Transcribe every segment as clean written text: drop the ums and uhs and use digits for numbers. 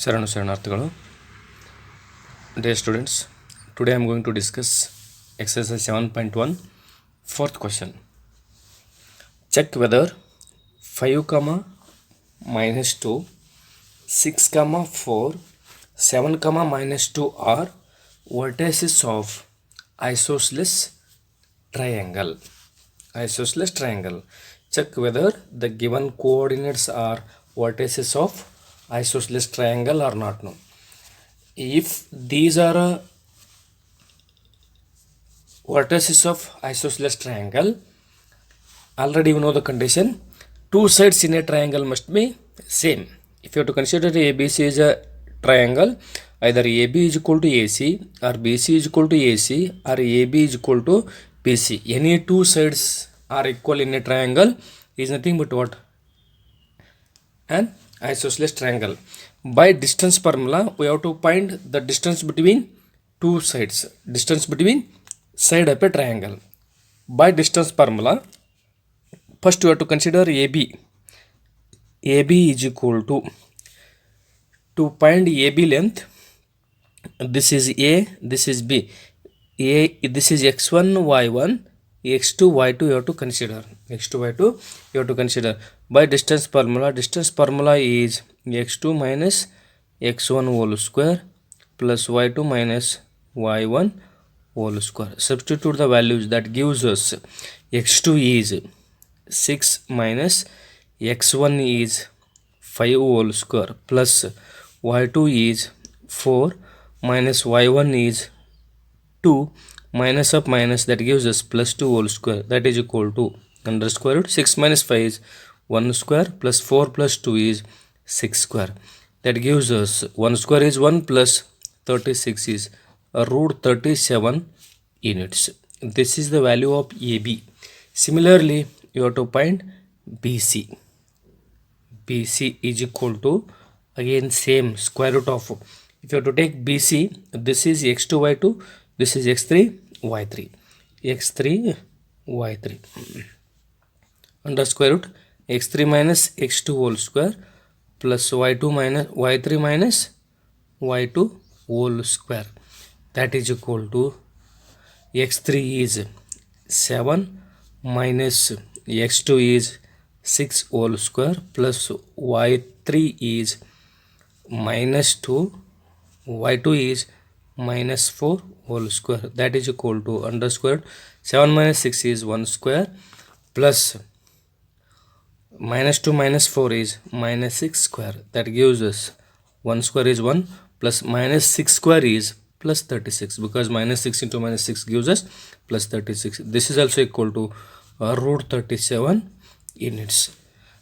ಶರಣಾರ್ಥಿಗಳು. Dear students, today I am going to discuss exercise 7.1 fourth question. Check whether 5 comma minus 2, 6 comma 4, 7 comma minus 2 are vertices of isosceles triangle. Isosceles triangle. Check whether the given coordinates are vertices of isosceles triangle or not. No. If these are vertices of isosceles triangle, already you know the condition. Two sides in a triangle must be same. If you have to consider ABC is a triangle, either AB is equal to AC or BC is equal to AC or AB is equal to BC. Any two sides are equal in a triangle is nothing but what? An isosceles triangle. By distance formula, we have to find the distance between two sides. Distance between side of a triangle. By distance formula, first you have to consider AB. AB is equal to find AB length. This is A, this is B. This is x1, y1, x2, y2 you have to consider. x2, y2 you have to consider. By distance formula is x2 minus x1 whole square plus y2 minus y1 whole square. Substitute the values, that gives us x2 is 6 minus x1 is 5 whole square plus y2 is 4 minus y1 is 2 minus of minus, that gives us plus 2 whole square, that is equal to under square root 6 minus 5 is 1 square plus 4 plus 2 is 6 square, that gives us 1 square is 1 plus 36 is root 37 units. This is the value of AB. Similarly, you have to find BC. BC is equal to, again same, square root of, if you have to take BC, this is x2 y2, this is x3 y3, x3 y3 under square root x3 minus x2 whole square plus y2 minus y3 minus y2 whole square, that is equal to x3 is 7 minus x2 is 6 whole square plus y3 is minus 2, y2 is minus 4 whole square, that is equal to under square root 7 minus 6 is 1 square plus minus 2 minus 4 is minus 6 square, that gives us 1 square is 1 plus minus 6 square is plus 36, because minus 6 into minus 6 gives us plus 36. This is also equal to root 37 units.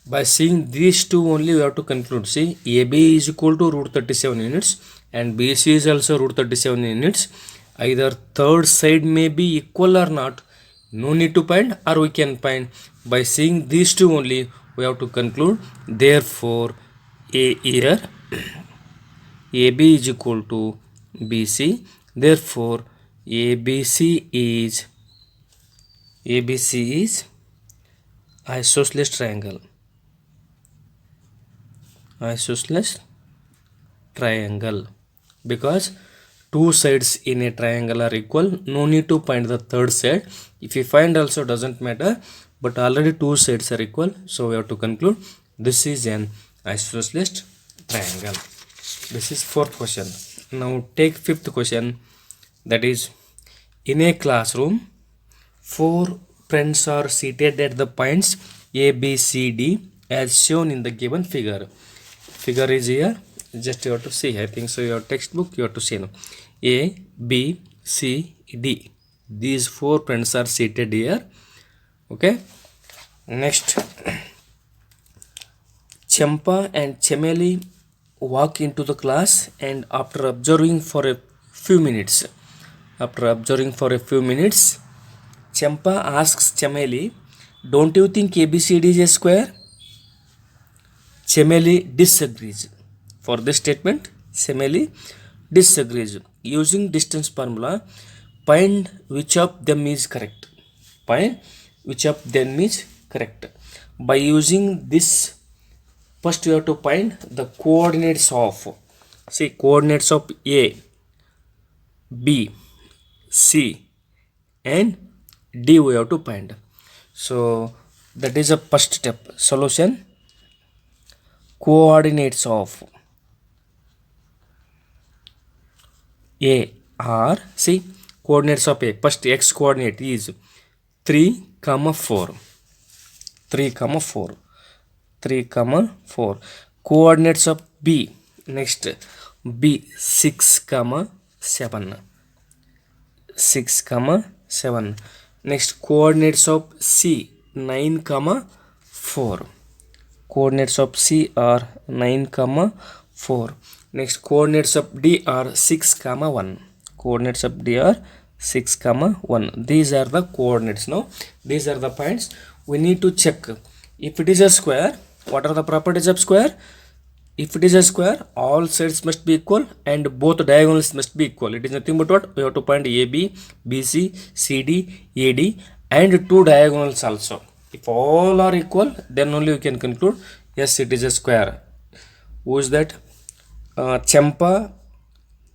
By seeing these two only we have to conclude. See, AB is equal to root 37 units and BC is also root 37 units. Either third side may be equal or not, no need to find, or we can find. By seeing these two only we have to conclude. Therefore, here AB is equal to BC. Therefore, ABC is isosceles triangle. Isosceles triangle, because two sides in a triangle are equal, no need to find the third side. If you find also doesn't matter, but already two sides are equal, so we have to conclude this is an isosceles triangle. This is fourth question. Now take fifth question, that is, in a classroom 4 friends are seated at the points A, B, C, D as shown in the given figure. Figure is here, just you have to see. I think so your textbook you have to see now. A, B, C, D, these 4 friends are seated here. Okay, next, Champa and Chameli walk into the class, and after observing for a few minutes, Champa asks Chameli, don't you think ABCD is a square? Chameli disagrees. For this statement, Chameli disagrees. Using distance formula, find which of them is correct. By using this, first you have to find the coordinates of See, coordinates of A, B, C and D we have to find. So that is a first step. Solution. Coordinates of A are, see, coordinates of A, first x coordinate is 3 comma 4, 3 comma 4, 3 comma 4. Coordinates of B, next B 6 comma 7, 6 comma 7. Next coordinates of C 9 comma 4. Coordinates of C are 9 comma 4. Next coordinates of D are 6 comma 1. Coordinates of D are 6 comma 1. These are the coordinates. Now these are the points we need to check. If it is a square, what are the properties of square? If it is a square, all sides must be equal and both diagonals must be equal. It is nothing but what? We have to find AB, BC, CD, AD and two diagonals also. If all are equal, then only you can conclude, yes, it is a square. Who is that? Champa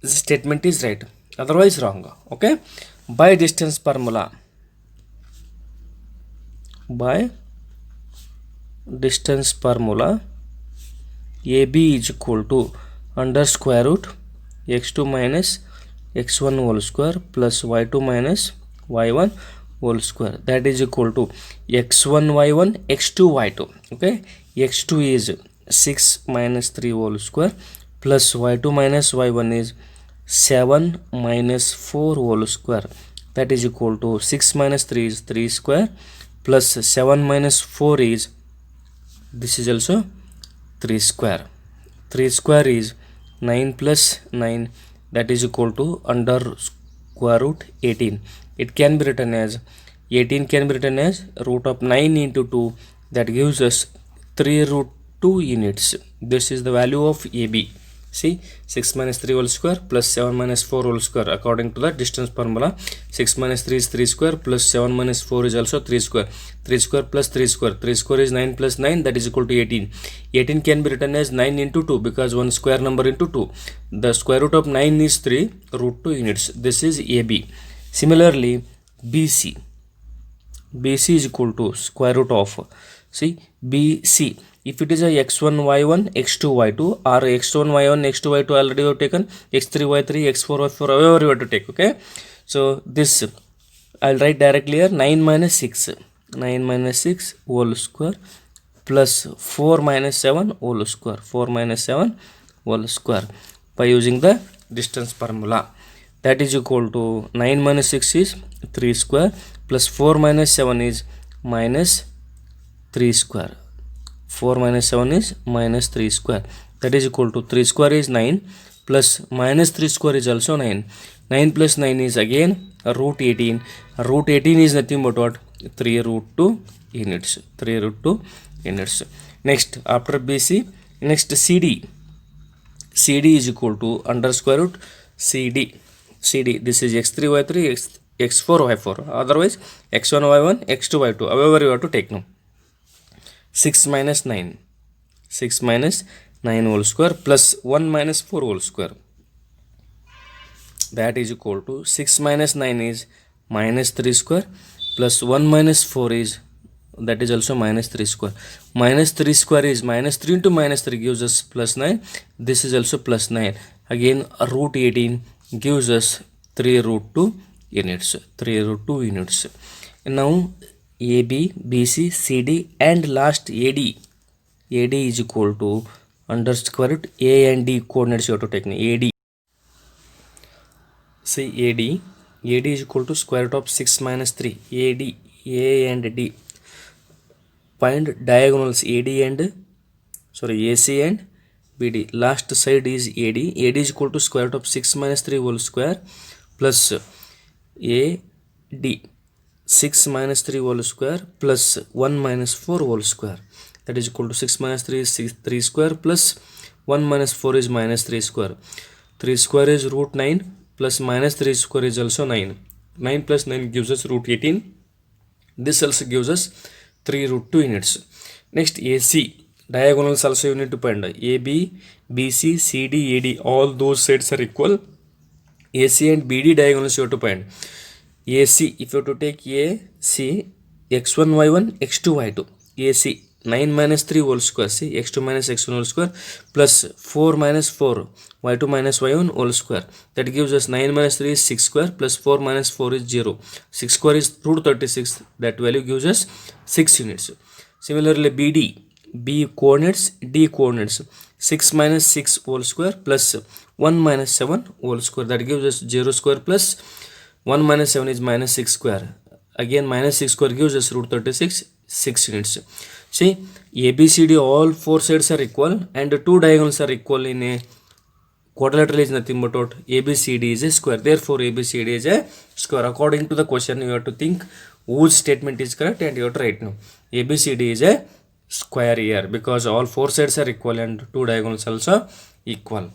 statement is right. Otherwise wrong. Okay. By distance formula. By distance formula, AB is equal to under square root x2 minus x1 whole square plus y2 minus y1 whole square, that is equal to x1 y1 x2 y2. Okay, x2 is 6 minus 3 whole square plus y2 minus y1 is 7 minus 4 whole square, that is equal to 6 minus 3 is 3 square plus 7 minus 4 is, this is also 3 square. 3 square is 9 plus 9, that is equal to under square root 18. It can be written as 18 can be written as root of 9 into 2, that gives us 3 root 2 units. This is the value of AB. See, 6 minus 3 whole square plus 7 minus 4 whole square according to the distance formula. 6 minus 3 is 3 square plus 7 minus 4 is also 3 square. 3 square plus 3 square. 3 square is 9 plus 9, that is equal to 18. 18 can be written as 9 into 2 because one square number into 2. The square root of 9 is 3 root 2 units. This is AB. Similarly, BC. BC is equal to square root of, see, BC. If it is a x1 y1 x2 y2 or x1 y1 x2 y2 already we have taken, x3 y3 x4 y4, however you have to take. Okay, so this I'll write directly here, 9 minus 6, 9 minus 6 whole square plus 4 minus 7 whole square, 4 minus 7 whole square by using the distance formula, that is equal to 9 minus 6 is 3 square plus 4 minus 7 is minus 3 square. 4 minus 7 is minus 3 square, that is equal to 3 square is 9 plus minus 3 square is also 9. 9 plus 9 is again root 18. Root 18 is nothing but what? 3 root 2 units. 3 root 2 units. Next, after BC, next CD. CD is equal to under square root CD. CD, this is x3 y3 x4 y4, otherwise x1 y1 x2 y2, however you have to take now. 6 minus 9, 6 minus 9 whole square plus 1 minus 4 whole square, that is equal to 6 minus 9 is minus 3 square plus 1 minus 4 is, that is also minus 3 square. Minus 3 square is minus 3 into minus 3 gives us plus 9. This is also plus 9. Again root 18 gives us 3 root 2 units. 3 root 2 units. Now AB, BC, CD and last AD. AD is equal to under square root A and D coordinates you have to take. AD. See, AD is equal to square root of 6 minus 3. AD, A and D. Find diagonals AC and BD. Last side is AD. AD is equal to square root of 6 minus 3 whole square plus AD. 6 minus 3 whole square plus 1 minus 4 whole square, that is equal to 6 minus 3 is 3 square plus 1 minus 4 is minus 3 square. 3 square is root 9 plus minus 3 square is also 9. 9 plus 9 gives us root 18. This also gives us 3 root 2 units. Next AC. Diagonals also you need to find AB, BC, CD, AD, all those sides are equal. AC and BD diagonals you have to find. AC, if you have to take AC, x1 y1 x2 y2, AC 9 minus 3 whole square, see x2 minus x1 whole square plus 4 minus 4 y2 minus y1 whole square, that gives us 9 minus 3 is 6 square plus 4 minus 4 is 0, 6 square is root 36, that value gives us 6 units. Similarly BD, B coordinates, D coordinates, 6 minus 6 whole square plus 1 minus 7 whole square, that gives us 0 square plus 1 minus 7 is minus 6 square, again minus 6 square gives us root 36, 6 units. See, ABCD all four sides are equal and two diagonals are equal in a quadrilateral is nothing but what? ABCD is a square, therefore ABCD is a square. According to the question you have to think whose statement is correct and you have to write now. ABCD is a square here because all four sides are equal and two diagonals also equal.